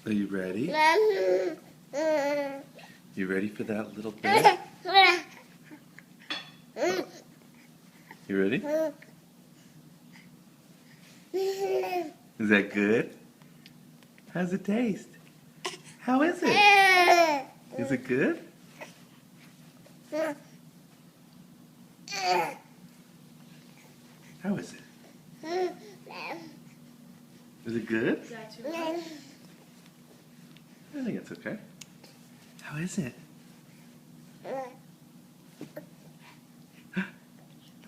Are you ready? You ready for that little bit? You ready? Is that good? How's it taste? How is it? Is it good? How is it? Is it good? Is that too much? I think it's okay. How is it?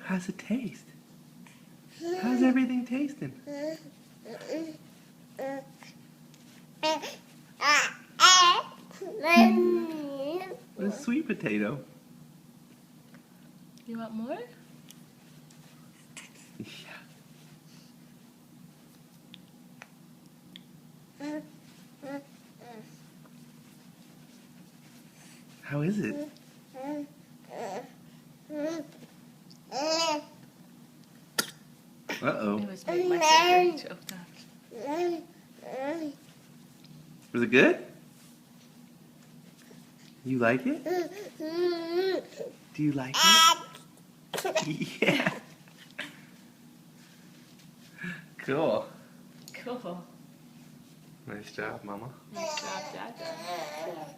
How's it taste? How's everything tasting? What is sweet potato? You want more? Yeah. How is it? Uh-oh. It was make my finger choked up. Was it good? You like it? Do you like it? Yeah. Cool. Cool. Nice job, Mama. Nice job, Dada.